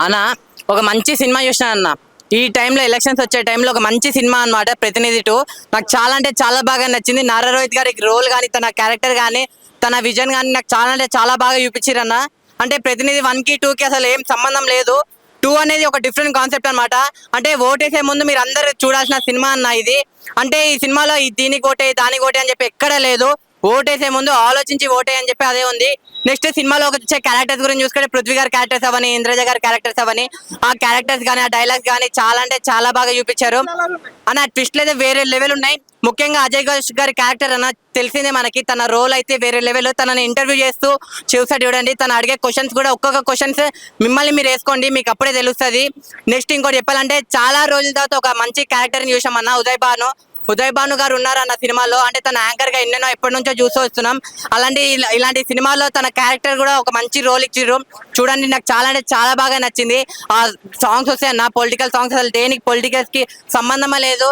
అన్న ఒక మంచి సినిమా చూసిన అన్న. ఈ టైంలో ఎలక్షన్స్ వచ్చే టైంలో ఒక మంచి సినిమా అన్నమాట ప్రతినిధి 2. నాకు చాలా అంటే చాలా బాగా నచ్చింది. నారా రోహిత్ గారి రోల్ కానీ, తన క్యారెక్టర్ కానీ, తన విజన్ కానీ నాకు చాలా అంటే చాలా బాగా చూపించారన్న. అంటే ప్రతినిధి 1కి 2కి అసలు ఏం సంబంధం లేదు. 2 అనేది ఒక డిఫరెంట్ కాన్సెప్ట్ అనమాట. అంటే ఓటేసే ముందు మీరు అందరు చూడాల్సిన సినిమా అన్న ఇది. అంటే ఈ సినిమాలో దీనికి ఓటే దానికి ఓటే అని చెప్పి ఎక్కడ లేదు. ఓటేసే ముందు ఆలోచించి ఓటే అని చెప్పి అదే ఉంది. నెక్స్ట్ సినిమాలో వచ్చే క్యారెక్టర్స్ గురించి చూసుకుంటే పృథ్వీ గారి క్యారెక్టర్స్ అవని, ఇంద్రజ గారి క్యారెక్టర్స్ అవని, ఆ క్యారెక్టర్స్ కానీ ఆ డైలాగ్స్ కానీ చాలా అంటే చాలా బాగా చూపించారు అన్న. ట్విస్ట్లు అయితే వేరే లెవెల్ ఉన్నాయి. ముఖ్యంగా అజయ్ ఘోష్ గారి క్యారెక్టర్ అన్న తెలిసిందే మనకి. తన రోల్ అయితే వేరే లెవెల్. తనని ఇంటర్వ్యూ చేస్తూ చూసాడు చూడండి. తను అడిగే క్వశ్చన్స్ కూడా ఒక్కొక్క క్వశ్చన్స్ మిమ్మల్ని మీరు వేసుకోండి, మీకు అప్పుడే తెలుస్తుంది. నెక్స్ట్ ఇంకోటి చెప్పాలంటే చాలా రోజుల తర్వాత ఒక మంచి క్యారెక్టర్ని చూసామన్న. ఉదయ్ భాను గారు ఉన్నారన్న సినిమాలో. అంటే తన యాంకర్ గా ఎన్నెన్నో ఎప్పటి నుంచో చూస్తూ వస్తున్నాం. ఇలాంటి సినిమాలో తన క్యారెక్టర్ కూడా ఒక మంచి రోల్ ఇచ్చిర్రు చూడండి. నాకు చాలా అంటే చాలా బాగా నచ్చింది. ఆ సాంగ్స్ వస్తాయి అన్న, పొలిటికల్ సాంగ్స్. అసలు దేనికి పొలిటికల్స్ కి సంబంధమే లేదు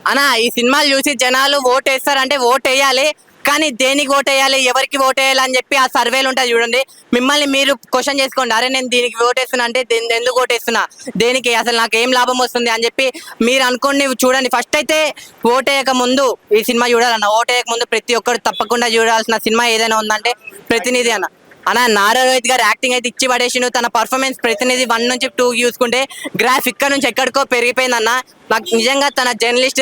అన్న. ఈ సినిమాలు చూసి జనాలు ఓటు వేస్తారంటే ఓటు వేయాలి, కానీ దేనికి ఓటు వేయాలి, ఎవరికి ఓటు వేయాలి అని చెప్పి ఆ సర్వేలు ఉంటాయి చూడండి. మిమ్మల్ని మీరు క్వశ్చన్ చేసుకోండి. అరే నేను దీనికి ఓటు వేస్తున్నా అంటే ఎందుకు ఓటు వేస్తున్నా, దేనికి, అసలు నాకు ఏం లాభం వస్తుంది అని చెప్పి మీరు అనుకోండి. చూడండి, ఫస్ట్ అయితే ఓటు వేయక ముందు ఈ సినిమా చూడాలన్న. ఓటు వేయక ముందు ప్రతి ఒక్కరు తప్పకుండా చూడాల్సిన సినిమా ఏదైనా ఉందంటే ప్రతినిధి అన్న. నారా రోహిత్ గారు యాక్టింగ్ అయితే ఇచ్చి పడేసిండు. తన పర్ఫార్మెన్స్ ప్రతినిధి 1 నుంచి 2 చూసుకుంటే గ్రాఫ్ ఇక్కడ నుంచి ఎక్కడికో పెరిగిపోయిందన్న. నాకు నిజంగా తన జర్నలిస్ట్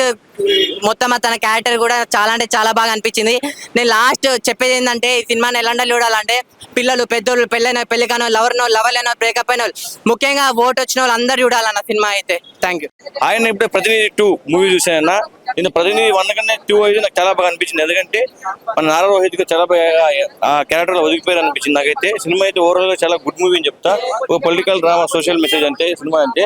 మొత్తం తన క్యారెక్టర్ కూడా చాలా అంటే చాలా బాగా అనిపించింది. నేను లాస్ట్ చెప్పేది ఏంటంటే, ఈ సినిమాని ఎలాంటి చూడాలంటే పిల్లలు, పెద్దోళ్ళు, పెళ్లి కానో, లవర్ లేనో, బ్రేకప్ అయిన వాళ్ళు, ముఖ్యంగా ఓటు వచ్చిన వాళ్ళు అందరు చూడాలన్న సినిమా అయితే. Thank you. ఆయన ఇప్పుడే ప్రతినిధి 2 మూవీ చూసానన్న. నేను ప్రతినిధి 1 కన్నా 2 అయితే నాకు చాలా బాగా అనిపించింది. ఎందుకంటే మన నారా రోహిత్ గా చాలా బాగా ఆ క్యారెక్టర్ లో ఒదిగిపోయారు అనిపించింది నాకైతే. సినిమా అయితే ఓవరాల్ గా చాలా గుడ్ మూవీ అని చెప్తా. ఒక పొలిటికల్ డ్రామా, సోషల్ మెసేజ్ అంటే సినిమా అంటే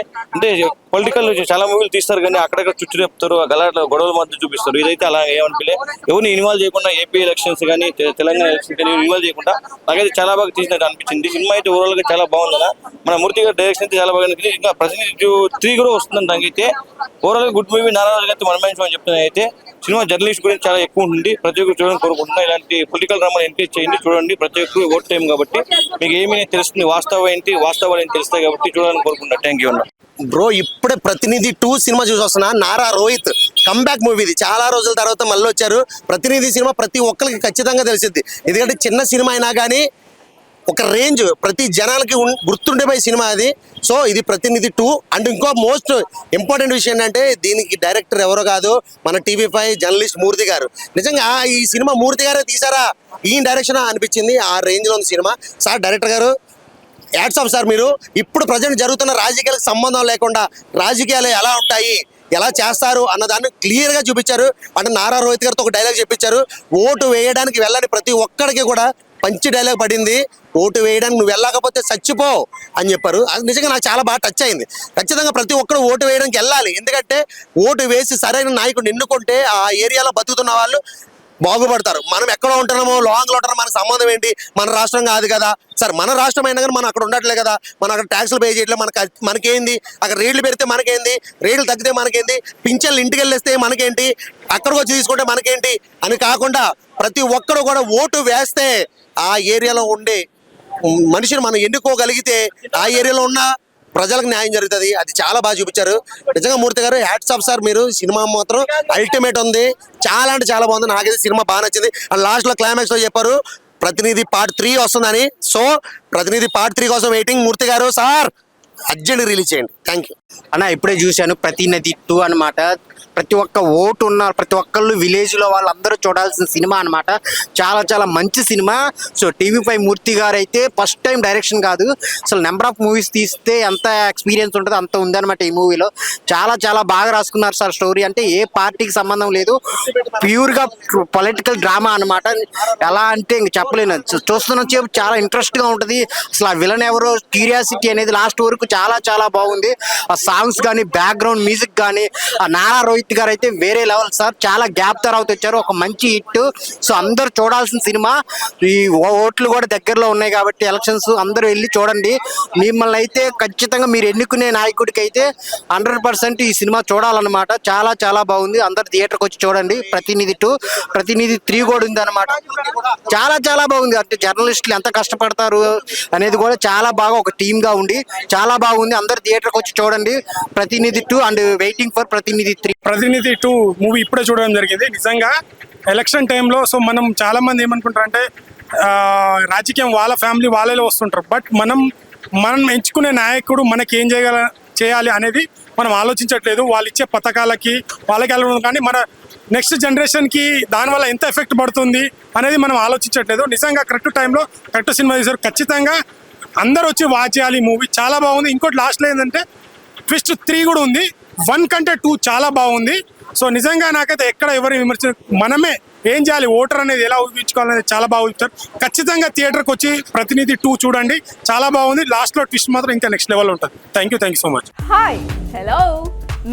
పొలిటికల్ చాలా మూవీలు తీస్తారు కానీ అక్కడక్కడ చుట్టూ చెప్తారు, గలాట్లో గొడవల మధ్య చూపిస్తారు. ఇదైతే అలా ఏమనిపించలే. ఎవరిని ఇన్వాల్వ్ చేయకుండా ఏపీ ఎలక్షన్స్ కానీ తెలంగాణ ఎలక్షన్స్ కానీ ఇన్వాల్వ్ చేయకుండా నాకైతే చాలా బాగా తీసినట్టు అనిపించింది. సినిమా అయితే ఓవరాల్ గా చాలా బాగుంది. మన మూర్తి గారి డైరెక్షన్ అయితే చాలా బాగా అనిపించింది. ఇంకా ప్రతినిధి 3 కూడా వస్తుందని దానికైతే ఓవరాల్ గా గుడ్ మూవీ. నారా అయితే మనమని చెప్తున్నా. అయితే సినిమా జర్నలిస్ట్ గురించి చాలా ఎక్కువ ఉంటుంది. ప్రతి ఒక్కరు చూడాలని కోరుకుంటున్నా. ఇలాంటి పొలిటికల్ డ్రామాలు ఎంకరేజ్ చేయండి, చూడండి. ప్రతి ఒక్కరు ఓట్ టైం కాబట్టి మీకు ఏమీ తెలుస్తుంది, వాస్తవాలు ఏంటి తెలుస్తాయి కాబట్టి చూడాలని కోరుకుంటున్నా. థ్యాంక్ యూ అన్న. బ్రో, ఇప్పుడే ప్రతినిధి 2 సినిమా చూసి వస్తున్నా. నారా రోహిత్ కంబ్యాక్ మూవీ ఇది. చాలా రోజుల తర్వాత మళ్ళీ వచ్చారు. ప్రతినిధి సినిమా ప్రతి ఒక్కరికి ఖచ్చితంగా తెలిసింది. ఎందుకంటే చిన్న సినిమా అయినా కానీ ఒక రేంజ్ ప్రతి జనాలకి గుర్తుండిపోయే సినిమా అది. సో ఇది ప్రతినిధి 2. అండ్ ఇంకో మోస్ట్ ఇంపార్టెంట్ విషయం ఏంటంటే దీనికి డైరెక్టర్ ఎవరో కాదు, మన TV5 జర్నలిస్ట్ మూర్తి గారు. నిజంగా ఈ సినిమా మూర్తి గారే తీసారా, ఈ డైరెక్షన్ అనిపించింది. ఆ రేంజ్లో ఉంది సినిమా. సార్ డైరెక్టర్ గారు యాడ్స్ ఆఫ్ సార్. మీరు ఇప్పుడు ప్రజెంట్ జరుగుతున్న రాజకీయాలకు సంబంధం లేకుండా రాజకీయాలు ఎలా ఉంటాయి, ఎలా చేస్తారు అన్నదాన్ని క్లియర్గా చూపించారు. అంటే నారా రోహిత్ గారితో ఒక డైలాగ్ చెప్పించారు, ఓటు వేయడానికి వెళ్ళని ప్రతి ఒక్కడికి కూడా మంచి డైలాగ్ పడింది. ఓటు వేయడానికి నువ్వు వెళ్ళకపోతే చచ్చిపో అని చెప్పారు. అది నిజంగా నాకు చాలా బాగా టచ్ అయింది. ఖచ్చితంగా ప్రతి ఒక్కరు ఓటు వేయడానికి వెళ్ళాలి. ఎందుకంటే ఓటు వేసి సరైన నాయకుడిని ఎన్నుకుంటే ఆ ఏరియాలో బతుకుతున్న వాళ్ళు బాగుపడతారు. మనం ఎక్కడో ఉంటున్నామో, లాంగ్లో ఉంటున్నామో, మనకు సంబంధం ఏంటి, మన రాష్ట్రం కాదు కదా సార్. మన రాష్ట్రం అయినా కానీ మనం అక్కడ ఉండట్లే కదా, మనం అక్కడ ట్యాక్సులు పే చేయట్లేదు. మనకేంది, అక్కడ రేట్లు పెడితే మనకేంది, రేట్లు తగ్గితే మనకేంది, పింఛన్లు ఇంటికి వెళ్ళేస్తే మనకేంటి, అక్కడికి వచ్చి తీసుకుంటే మనకేంటి అని కాకుండా ప్రతి ఒక్కరు కూడా ఓటు వేస్తే ఆ ఏరియాలో ఉండే మనిషిని మనం ఎన్నుకోగలిగితే ఆ ఏరియాలో ఉన్న ప్రజలకు న్యాయం జరుగుతుంది. అది చాలా బాగా చూపించారు. నిజంగా మూర్తి గారు హ్యాట్స్ ఆఫ్ సార్. మీరు సినిమా మాత్రం అల్టిమేట్ ఉంది. చాలా అంటే చాలా బాగుంది. నాకైతే సినిమా బాగా నచ్చింది. అండ్ లాస్ట్లో క్లైమాక్స్లో చెప్పారు ప్రతినిధి పార్ట్ 3 వస్తుందని. సో ప్రతినిధి పార్ట్ 3 కోసం వెయిటింగ్. మూర్తి గారు సార్ అర్జెంట్ రిలీజ్ చేయండి. థ్యాంక్ యూ అన్న. ఇప్పుడే చూశాను ప్రతినిధి 2 అనమాట. ప్రతి ఒక్క ఓటు ఉన్న ప్రతి ఒక్కళ్ళు విలేజ్లో వాళ్ళందరూ చూడాల్సిన సినిమా అనమాట. చాలా చాలా మంచి సినిమా. సో TV5 మూర్తి గారు అయితే ఫస్ట్ టైం డైరెక్షన్ కాదు, అసలు నెంబర్ ఆఫ్ మూవీస్ తీస్తే ఎంత ఎక్స్పీరియన్స్ ఉంటుందో అంత ఉందన్నమాట ఈ మూవీలో. చాలా చాలా బాగా రాసుకున్నారు సార్. స్టోరీ అంటే ఏ పార్టీకి సంబంధం లేదు, ప్యూర్గా పొలిటికల్ డ్రామా అనమాట. ఎలా అంటే ఇంక చెప్పలేను. చూస్తున్న సేపు చాలా ఇంట్రెస్ట్గా ఉంటుంది. అసలు ఆ విలన్ ఎవరో క్యూరియాసిటీ అనేది లాస్ట్ వరకు చాలా చాలా బాగుంది. ఆ సాంగ్స్ కానీ, బ్యాక్గ్రౌండ్ మ్యూజిక్ కానీ, ఆ నారా రోహిత్ మూర్తి గారు అయితే వేరే లెవెల్ సార్. చాలా గ్యాప్ తర్వాత వచ్చారు, ఒక మంచి హిట్. సో అందరూ చూడాల్సిన సినిమా. ఈ ఓట్లు కూడా దగ్గరలో ఉన్నాయి కాబట్టి ఎలక్షన్స్ అందరూ వెళ్ళి చూడండి. మిమ్మల్ని అయితే ఖచ్చితంగా మీరు ఎన్నుకునే నాయకుడికి అయితే 100% ఈ సినిమా చూడాలన్నమాట. చాలా చాలా బాగుంది. అందరు థియేటర్కి వచ్చి చూడండి. ప్రతినిధి 2, ప్రతినిధి 3 కూడా ఉంది అనమాట. చాలా చాలా బాగుంది. అంటే జర్నలిస్టులు ఎంత కష్టపడతారు అనేది కూడా చాలా బాగా ఒక టీమ్ గా ఉండి చాలా బాగుంది. అందరు థియేటర్కి వచ్చి చూడండి. ప్రతినిధి 2 అండ్ వెయిటింగ్ ఫర్ ప్రతినిధి 3. ప్రతినిధి 2 మూవీ ఇప్పుడే చూడడం జరిగింది. నిజంగా ఎలక్షన్ టైంలో సో మనం చాలా మంది ఏమనుకుంటారంటే రాజకీయం వాళ్ళ ఫ్యామిలీ వాళ్ళలో వస్తుంటారు. బట్ మనం ఎంచుకునే నాయకుడు మనకి ఏం చేయాలి అనేది మనం ఆలోచించట్లేదు. వాళ్ళు ఇచ్చే పథకాలకి వాళ్ళకి వెళ్ళడం, కానీ మన నెక్స్ట్ జనరేషన్కి దానివల్ల ఎంత ఎఫెక్ట్ పడుతుంది అనేది మనం ఆలోచించట్లేదు. నిజంగా కరెక్ట్ టైంలో కరెక్ట్ సినిమా తీశారు. ఖచ్చితంగా అందరూ వచ్చి వాచ్ చేయాలి. ఈ మూవీ చాలా బాగుంది. ఇంకోటి లాస్ట్లో ఏంటంటే ట్విస్ట్ 3 కూడా ఉంది. 1 కంటే 2 చాలా బాగుంది. సో నిజంగా నాకైతే ఎక్కడ ఎవరు విమర్శ మనమే ఏం చేయాలి, ఓటర్ అనేది ఎలా ఊహించుకోవాలనేది చాలా బాగా ఊహించారు. ఖచ్చితంగా థియేటర్కి వచ్చి ప్రతినిధి 2 చూడండి. చాలా బాగుంది. లాస్ట్లో ట్విస్ట్ మాత్రం ఇంకా నెక్స్ట్ లెవెల్ ఉంటుంది. Thank you so much. Hi hello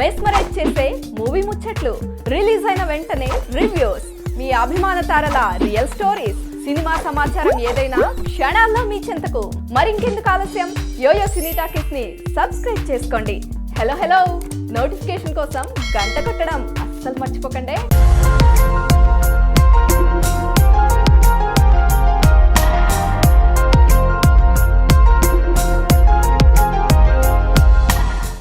mesmerize చేసే మూవీ ముచ్చట్లు, రిలీజ్ అయిన వెంటనే రివ్యూస్, మీ అభిమాన తారల రియల్ స్టోరీస్, సినిమా సమాచారం ఏదైనా క్షణాల్లో మీ చెంతకు. మరింకెందుకు ఆలస్యం, యోయో సినీ టాకీస్ ని సబ్స్క్రైబ్ చేసుకోండి. హలో నోటిఫికేషన్ కోసం గంట కొట్టడం అస్సలు మర్చిపోకండి.